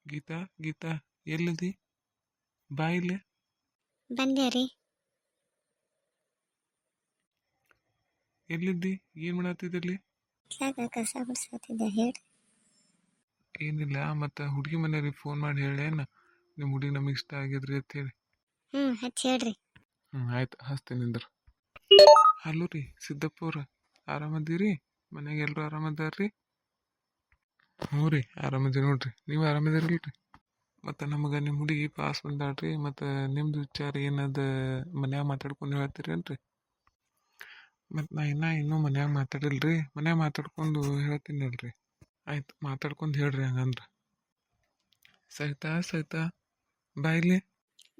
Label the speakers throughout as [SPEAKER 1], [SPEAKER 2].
[SPEAKER 1] ಗೀತಾ ಗೀತಾ ಎಲ್ಲಿದಿ? ಬಾ ಇಲ್ಲಿ.
[SPEAKER 2] ಬಂದೆ ರೀ.
[SPEAKER 1] ಎಲ್ಲಿದ್ದಿ? ಏನು ಮಾಡತ್ತಿದ್ದಲ್ಲಿ?
[SPEAKER 2] ಇತ್ಲಾಗ ಕಸ ಬಿಡ್ಸತ್ತಿದ್ದೆ, ಹೇಳ್ರಿ.
[SPEAKER 1] ಏನಿಲ್ಲ, ಮತ್ತು ಹುಡುಗಿ ಮನೆಯವ್ರಿಗೆ ಫೋನ್ ಮಾಡಿ ಹೇಳೇನು ನಿಮ್ಮ ಹುಡುಗಿ ನಮಗೆ ಇಷ್ಟ ಆಗಿದ್ರಿ ಅಂತ ಹೇಳಿ.
[SPEAKER 2] ಹಚ್ಚಿ ಹೇಳ್ರಿ.
[SPEAKER 1] ಆಯ್ತು, ಹಚ್ತೀನಿ ನಿಂದ್ರು. ಹಲೋ ರೀ ಸಿದ್ದಪ್ಪ ಅವ್ರ, ಆರಾಮದ್ದೀರಿ? ಮನ್ಯಾಗ ಎಲ್ಲರೂ ಆರಾಮದಾರ್ರಿ? ಹ್ಞೂ ರೀ, ಆರಾಮದಿ ನೋಡ್ರಿ. ನೀವು ಆರಾಮದಿರಲ್ರಿ? ಮತ್ತು ನಮಗೆ ನಿಮ್ಮ ಹುಡುಗಿ ಪಾಸ್ ಬಂದಾಳ್ರಿ. ಮತ್ತು ನಿಮ್ದು ವಿಚಾರ ಏನದ ಮನ್ಯಾಗ ಮಾತಾಡ್ಕೊಂಡು ಹೇಳ್ತೀರೇನ್ರಿ? ಮತ್ತು ನಾ ಇನ್ನೂ ಮನ್ಯಾಗ ಮಾತಾಡಿಲ್ರಿ. ಮನ್ಯಾಗ ಮಾತಾಡ್ಕೊಂಡು ಹೇಳ್ತೀನಿ ಅಲ್ರಿ. ಆಯ್ತು, ಮಾತಾಡ್ಕೊಂಡು ಹೇಳ್ರಿ ಹಂಗಂದ್ರೆ. ಸಹಿತಾ ಬಾ ಇಲ್ಲಿ.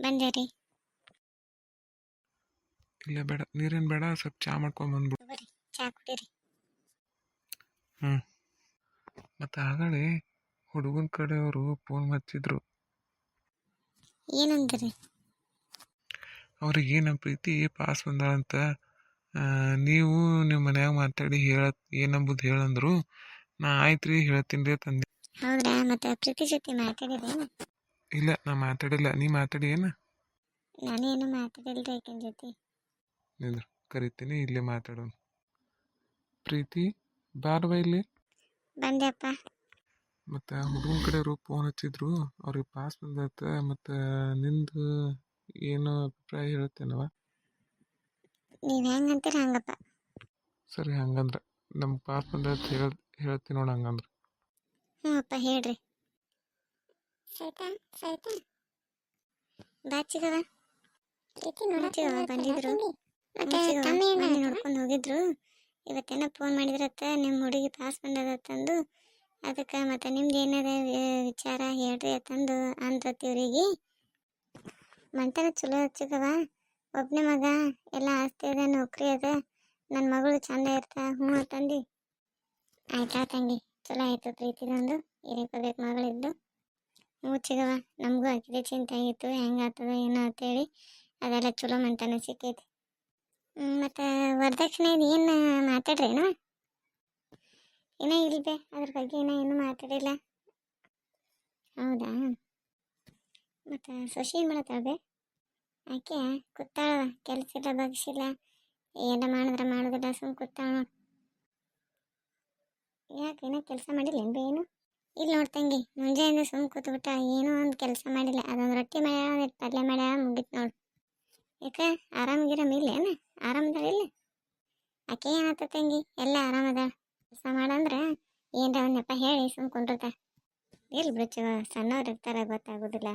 [SPEAKER 2] ಬಂದೆ ರೀ.
[SPEAKER 1] ಇಲ್ಲ ಬೇಡ, ನೀರೇನು ಬೇಡ, ಸ್ವಲ್ಪ ಚಾ ಮಾಡ್ಕೊಂಡು ಬಂದ್ಬಿಡು.
[SPEAKER 2] ಬರ್ರಿ, ಚಾ ಕುಡೀರಿ.
[SPEAKER 1] ಮತ್ತು ಆಗಲೇ ಹುಡುಗನ ಕಡೆಯವರು ಫೋನ್ ಹಚ್ಚಿದ್ರು.
[SPEAKER 2] ಏನಂದ್ರಿ?
[SPEAKER 1] ಅವ್ರಿಗೆ ನಮ್ಮ ಪ್ರೀತಿ ಪಾಸ್ ಬಂದಾಳಂತ, ನೀವು ನಿಮ್ಮ ಮನ್ಯಾಗ ಮಾತಾಡಿ ಏನಂಬುದು ಹೇಳಂದ್ರು. ನಾ ಆಯ್ತು ರೀ ಹೇಳ್ತೀನಿ ರೀ ತಂದೆ.
[SPEAKER 2] ಹೌದ್ರಾ? ಮತ್ತೆ ಪ್ರೀತಿ ಜೊತೆ ಮಾತಾಡಿದೇನು?
[SPEAKER 1] ಇಲ್ಲ, ನಾ ಮಾತಾಡಿಲ್ಲ. ನೀ ಮಾತಾಡಿ ಏನು?
[SPEAKER 2] ನಾನೇನು ಮಾತಾಡಿಲ್ರಿ ಆಕಿನ ಜೊತೆ.
[SPEAKER 1] ನಿಂದ್ರು, ಕರಿತೀನಿ, ಇಲ್ಲೇ ಮಾತಾಡೋಣ. ಪ್ರೀತಿ ಬಾರ್ವ ಇಲ್ಲಿ.
[SPEAKER 2] ಬಂದೆಪ್ಪ.
[SPEAKER 1] ಮತ್ತು ಹುಡುಗನ ಕಡೆಯವರು ಫೋನ್ ಹಚ್ಚಿದ್ರು. ಅವ್ರಿಗೆ ಪಾಸ್ ಬಂದತ್ತ. ಮತ್ತು ನಿಂದು ಏನು ಅಭಿಪ್ರಾಯ ಹೇಳ್ತೇನವ?
[SPEAKER 2] ನೀವು ಹೆಂಗಂತೀರ ಹಂಗಪ್ಪ.
[SPEAKER 1] ಸರಿ, ಹಂಗಂದ್ರೆ ನಮ್ಗೆ ಪಾಸ್ ಬಂದತ್ತ ಹೇಳ್ತೀನಿ ನೋಡು ಹಂಗಂದ್ರೆ.
[SPEAKER 2] ಅಪ್ಪ ಹೇಳ್ರಿ. ಬಾಚಿಗವ ಬಂದಿದ್ರು. ನೋಡ್ಕೊಂಡು ಹೋಗಿದ್ರು. ಇವತ್ತೇನೋ ಫೋನ್ ಮಾಡಿದ್ರತ್ತ, ನಿಮ್ಮ ಹುಡುಗಿ ಪಾಸ್ ಬಂದದತ್ತಂದು. ಅದಕ್ಕೆ ಮತ್ತೆ ನಿಮ್ದು ಏನಾರ ವಿಚಾರ ಹೇಳ್ರಿ ಅಂತಂದು ಅಂದ್ರತ್ತಿವ್ರಿಗೆ. ಮಂಟನ ಚಲೋ ಹಚ್ಚಗವ. ಒಬ್ಬನೇ ಮಗ, ಎಲ್ಲ ಆಸ್ತಿ ಅದ, ನೌಕರಿ ಅದ, ನನ್ನ ಮಗಳು ಚಂದ ಇರ್ತಾ. ಹ್ಞೂ ಅಂತಂದು. ಆಯ್ತಾ ತಂಗಿ, ಚಲೋ ಆಯಿತು ಪ್ರೀತಿದೊಂದು. ಏನೇಕೋಬೇಕು ಮಗಳಿದ್ದು. ಹ್ಞೂ ಚಿಗವ, ನಮಗೂ ಹಾಕಿದೆ ಚಿಂತೆ ಆಗಿತ್ತು, ಹೆಂಗಾಗ್ತದ ಏನೋ ಅಂತೇಳಿ. ಅದೆಲ್ಲ ಚಲೋ ಮಂಟನ ಸಿಕ್ಕೈತಿ. ಮತ್ತು ವರದಕ್ಷಿಣೆ ಏನು ಮಾತಾಡ್ರೇನು? ಏನೋ ಇಲ್ಬೇ, ಅದ್ರ ಬಗ್ಗೆ ಏನು ಮಾತಾಡಿಲ್ಲ. ಹೌದಾ? ಮತ್ತು ಸೊಸಿ ಏನು ಮಾಡತ್ತಾಳೆ? ಆಕೆ ಕೂತಾಳ, ಕೆಲಸ ಇಲ್ಲ ಬಗ್ಸಿಲ್ಲ, ಎಲ್ಲ ಮಾಡಿದ್ರೆ ಮಾಡೋದಿಲ್ಲ, ಸುಮ್ಮನೆ ಕೂತಾಳ. ಯಾಕೆ ಏನೋ ಕೆಲಸ ಮಾಡಿಲ್ಲ ಏನು? ಏನು ಇಲ್ಲಿ ನೋಡ್ತಂಗಿ, ಮುಂಜಾನೆ ಸುಮ್ಮನೆ ಕೂತ್ಬಿಟ್ಟ, ಏನೋ ಒಂದು ಕೆಲಸ ಮಾಡಿಲ್ಲ. ಅದೊಂದು ರೊಟ್ಟಿ ಮಾಡ್ಯಾಳ, ಒಂದು ಪಲ್ಯ ಮಾಡ್ಯಾಳ, ಮುಗಿತು ನೋಡು. ಯಾಕೆ ಆರಾಮಿಲ್ಲ ಏನು? ಆರಾಮದಾಳ ಇಲ್ಲ? ಆಕೆ ಏನತ್ತ ತಂಗಿ, ಎಲ್ಲ ಆರಾಮದಾಳ. ಕೆಲಸ ಮಾಡಂದ್ರೆ ಏನರ ಒಂದು ನೆಪ ಹೇಳಿ ಸುಮ್ಮನೆ ಕುಂಡಿರ್ತಾಳ. ಇಲ್ಲಿ ಬಿಡ್ಚು, ಸಣ್ಣವ್ರು ಇರ್ತಾರೆ, ಗೊತ್ತಾಗೋದಿಲ್ಲ.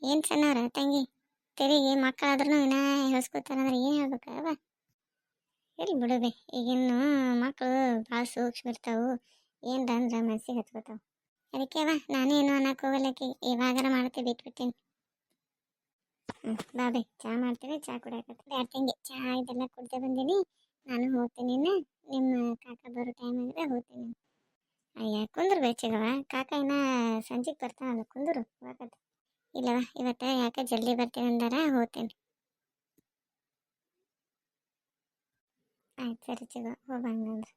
[SPEAKER 2] ಏನು ಸಣ್ಣವ್ರ ತಂಗಿ? ತೆರಿಗೆ ಮಕ್ಕಳಾದ್ರೂ ಇನ್ನೂ ಹೇಳ್ಸ್ಕೊತಾರಂದ್ರೆ ಏನು ಹೇಳ್ಬೇಕವ? ಎಲ್ಲಿ ಬಿಡೋದೆ, ಈಗಿನ್ನು ಮಕ್ಕಳು ಭಾಳ ಸೂಕ್ಷ್ಮ ಇರ್ತಾವೆ. ಏನರ ಅಂದ್ರೆ ಮನಸ್ಸಿಗೆ ಹಚ್ಕೋತಾವೆ. ಅದಕ್ಕೆ ನಾನು ಏನು ಅನ್ನಕ್ಕೆ ಹೋಗಲ್ಲಕ್ಕೆ, ಇವಾಗಾರ ಮಾಡ್ತೀವಿ, ಬಿಟ್ಬಿಡ್ತೀನಿ. ಬಾಬೆ, ಚಹಾ ಮಾಡ್ತೀನಿ, ಚಹಾ ಕುಡಿಯಾಕತ್ತೀನಿ. ಯಾರು ತಂಗಿ, ಚಹಾ ಇದೆಲ್ಲ ಕುಡ್ದೆ ಬಂದೀನಿ. ನಾನು ಹೋಗ್ತೀನಿ. ನಿಮ್ಮ ಕಾಕ ಬರೋ ಟೈಮ್ ಆಗಿದ್ರೆ ಹೋಗ್ತೀನಿ. ಅಯ್ಯ ಕುಂದ್ರು ಬೇಚಿಗವ, ಕಾಕ ಇನ್ನ ಸಂಜೆಗೆ ಬರ್ತಾನಲ್ಲ, ಕುಂದ್ರು ಹೋಗತ್ತೆ. ಇಲ್ಲವ, ಇವತ್ತು ಯಾಕೆ ಜಲ್ದಿ ಬರ್ತೀನಿ ಅಂದಾರ, ಹೋಗ್ತೀನಿ. ಆಯ್ತು ಸರಿ ಚಿಗ, ಹೋಗಂಗಂದ್ರೆ.